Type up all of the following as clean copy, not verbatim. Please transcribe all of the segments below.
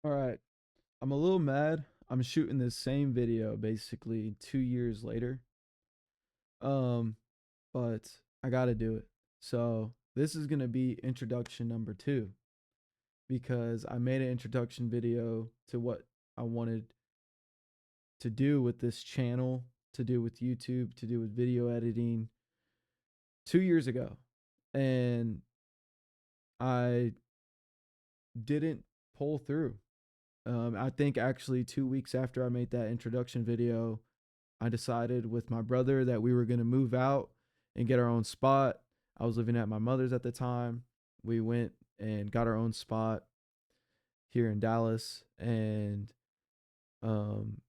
All right. I'm a little mad. I'm shooting this same video basically 2 years later. Um, but I gotta do it. So this is gonna be introduction number two because I made an introduction video to what I wanted to do with this channel, to do with YouTube, to do with video editing 2 years ago. And I didn't pull through. I think actually 2 weeks after I made that introduction video, I decided with my brother that we were going to move out and get our own spot. I was living at my mother's at the time. We went and got our own spot here in Dallas. And um,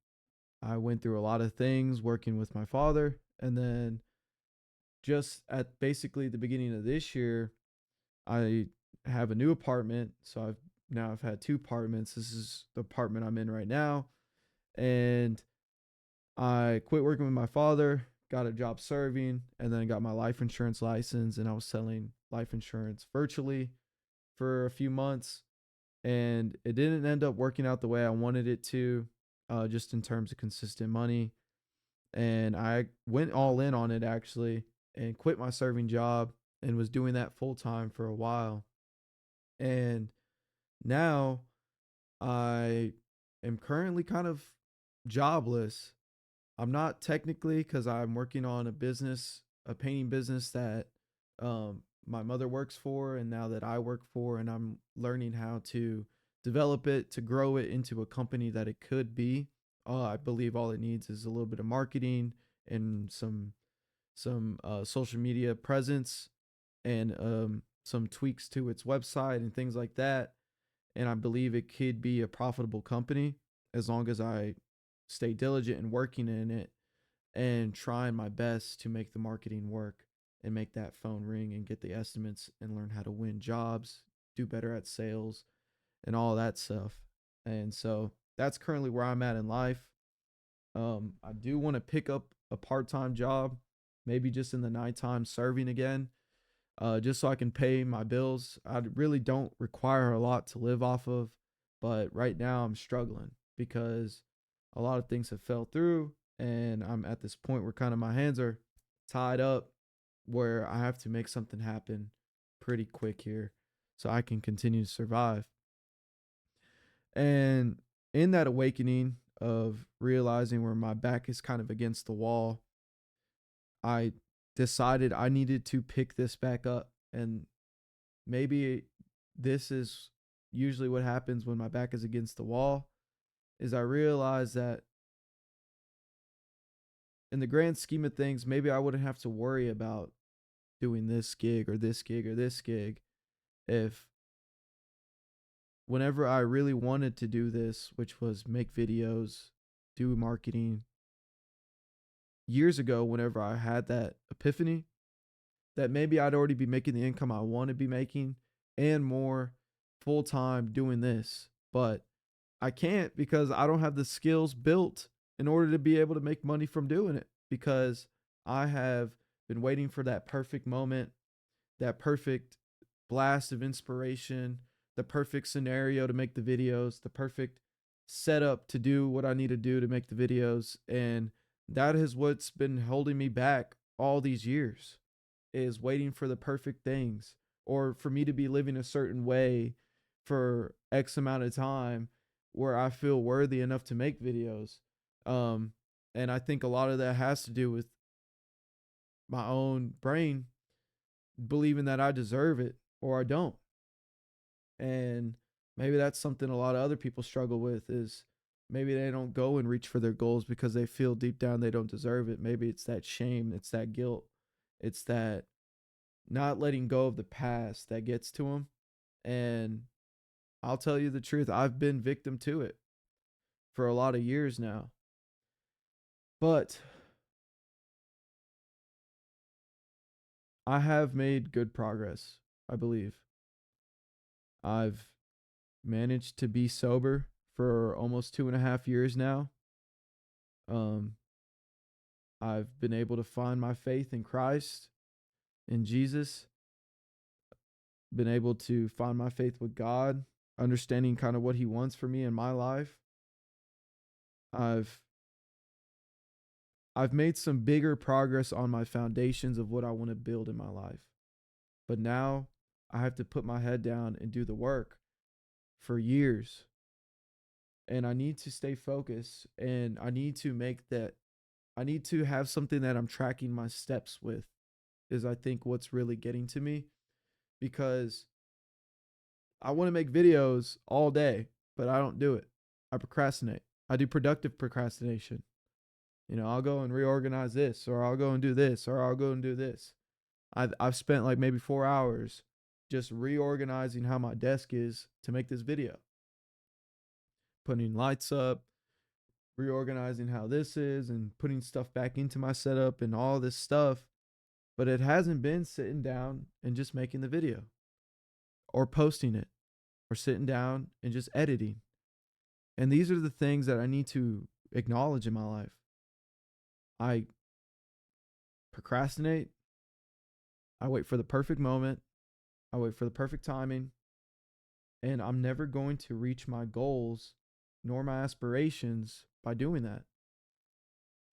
I went through a lot of things working with my father. And then just at basically the beginning of this year, I have a new apartment. So I've had two apartments. This is the apartment I'm in right now. And I quit working with my father, got a job serving, and then got my life insurance license. And I was selling life insurance virtually for a few months. And it didn't end up working out the way I wanted it to, just in terms of consistent money. And I went all in on it actually and quit my serving job and was doing that full time for a while. And now I am currently kind of jobless. I'm not technically because I'm working on a business, a painting business that my mother works for, and now that I work for, and I'm learning how to develop it to grow it into a company that it could be. I believe all it needs is a little bit of marketing and some social media presence and some tweaks to its website and things like that. And I believe it could be a profitable company as long as I stay diligent and working in it and trying my best to make the marketing work and make that phone ring and get the estimates and learn how to win jobs, do better at sales and all that stuff. And so that's currently where I'm at in life. I do want to pick up a part-time job, maybe just in the nighttime serving again, just so I can pay my bills. I really don't require a lot to live off of, but right now I'm struggling because a lot of things have fell through, and I'm at this point where kind of my hands are tied up, where I have to make something happen pretty quick here so I can continue to survive. And in that awakening of realizing where my back is kind of against the wall, I decided I needed to pick this back up. And maybe this is usually what happens when my back is against the wall is I realize that in the grand scheme of things, maybe I wouldn't have to worry about doing this gig or this gig or this gig if whenever I really wanted to do this, which was make videos, do marketing, years ago, whenever I had that epiphany, that maybe I'd already be making the income I want to be making and more full time doing this. But I can't because I don't have the skills built in order to be able to make money from doing it because I have been waiting for that perfect moment, that perfect blast of inspiration, the perfect scenario to make the videos, the perfect setup to do what I need to do to make the videos. And that is what's been holding me back all these years is waiting for the perfect things or for me to be living a certain way for X amount of time where I feel worthy enough to make videos. Um, and I think a lot of that has to do with my own brain believing that I deserve it or I don't. And maybe that's something a lot of other people struggle with is maybe they don't go and reach for their goals because they feel deep down they don't deserve it. Maybe it's that shame, it's that guilt, it's that not letting go of the past that gets to them. And I'll tell you the truth, I've been victim to it for a lot of years now. But I have made good progress, I believe. I've managed to be sober for almost 2.5 years now. Um, I've been able to find my faith in Christ, in Jesus, been able to find my faith with God. understanding kind of what he wants for me in my life, I've I've made some bigger progress on my foundations of what I want to build in my life. But now I have to put my head down and do the work for years. And I need to stay focused, and I need to have something that I'm tracking my steps with, is I think what's really getting to me, because I want to make videos all day, but I don't do it. I procrastinate. I do productive procrastination. I'll go and reorganize this, or I'll go and do this, or I'll go and do this. I've spent like maybe 4 hours just reorganizing how my desk is to make this video, putting lights up, reorganizing how this is, and putting stuff back into my setup and all this stuff. But it hasn't been sitting down and just making the video, or posting it, or sitting down and just editing. And these are the things that I need to acknowledge in my life. I procrastinate. I wait for the perfect moment. I wait for the perfect timing. And I'm never going to reach my goals nor my aspirations by doing that.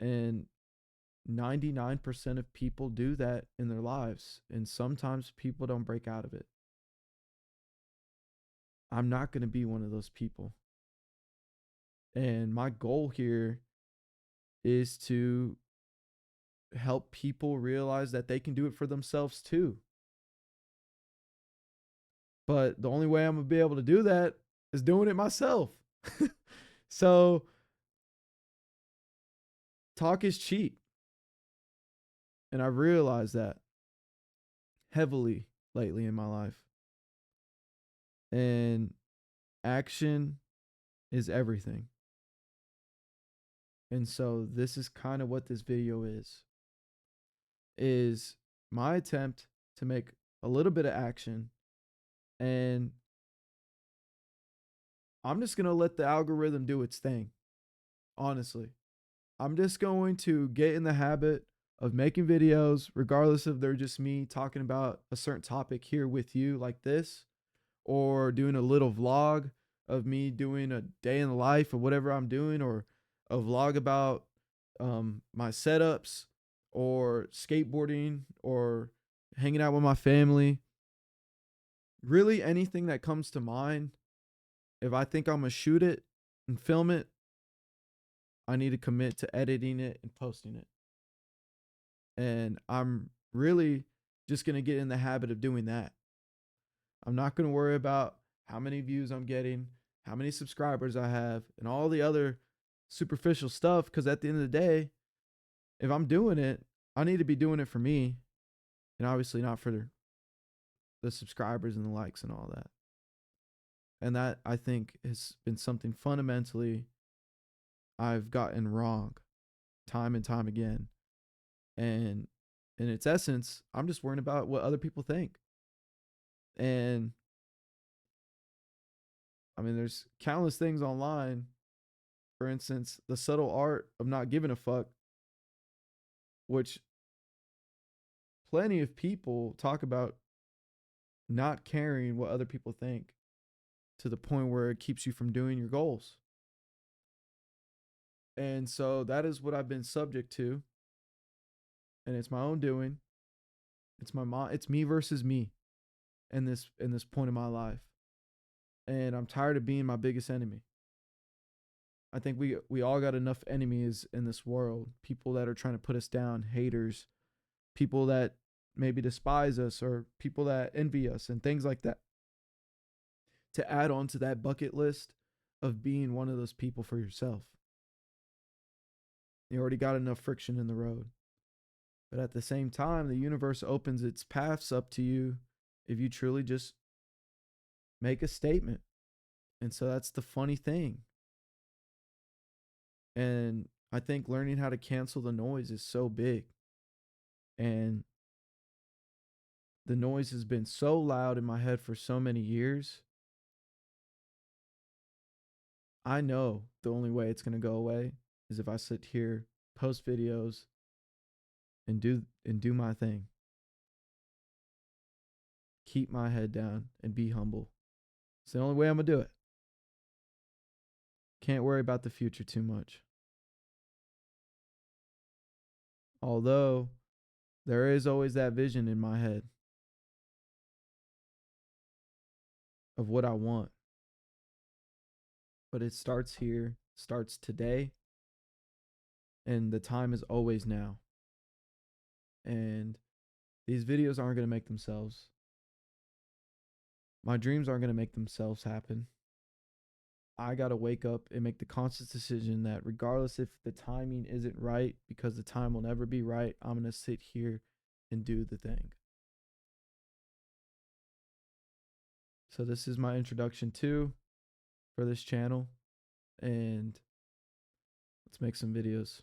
And 99% of people do that in their lives. And sometimes people don't break out of it. I'm not going to be one of those people. And my goal here is to help people realize that they can do it for themselves too. But the only way I'm going to be able to do that is doing it myself. So, talk is cheap. And I realized that heavily lately in my life. And action is everything. And so this is kind of what this video is my attempt to make a little bit of action. And I'm just going to let the algorithm do its thing. Honestly, I'm just going to get in the habit of making videos, regardless if they're just me talking about a certain topic here with you like this, or doing a little vlog of me doing a day in the life of whatever I'm doing, or a vlog about my setups, or skateboarding, or hanging out with my family. Really, anything that comes to mind. If I think I'm going to shoot it and film it, I need to commit to editing it and posting it. And I'm really just going to get in the habit of doing that. I'm not going to worry about how many views I'm getting, how many subscribers I have, and all the other superficial stuff. Because at the end of the day, if I'm doing it, I need to be doing it for me, and obviously not for the subscribers and the likes and all that. And that, I think, has been something fundamentally I've gotten wrong time and time again. And in its essence, I'm just worrying about what other people think. And I mean, there's countless things online. For instance, the subtle art of not giving a fuck, which plenty of people talk about not caring what other people think, to the point where it keeps you from doing your goals. And so that is what I've been subject to. And it's my own doing. It's me versus me in this point in my life. And I'm tired of being my biggest enemy. I think we all got enough enemies in this world. People that are trying to put us down, haters, people that maybe despise us, or people that envy us and things like that. To add on to that bucket list of being one of those people for yourself. You already got enough friction in the road. But at the same time, the universe opens its paths up to you if you truly just make a statement. And so that's the funny thing. And I think learning how to cancel the noise is so big. And the noise has been so loud in my head for so many years. I know the only way it's going to go away is if I sit here, post videos, and do my thing. Keep my head down and be humble. It's the only way I'm going to do it. Can't worry about the future too much. Although there is always that vision in my head of what I want. But it starts here, starts today, and the time is always now. And these videos aren't going to make themselves. My dreams aren't going to make themselves happen. I got to wake up and make the conscious decision that regardless if the timing isn't right, because the time will never be right, I'm going to sit here and do the thing. So this is my introduction for this channel, and let's make some videos.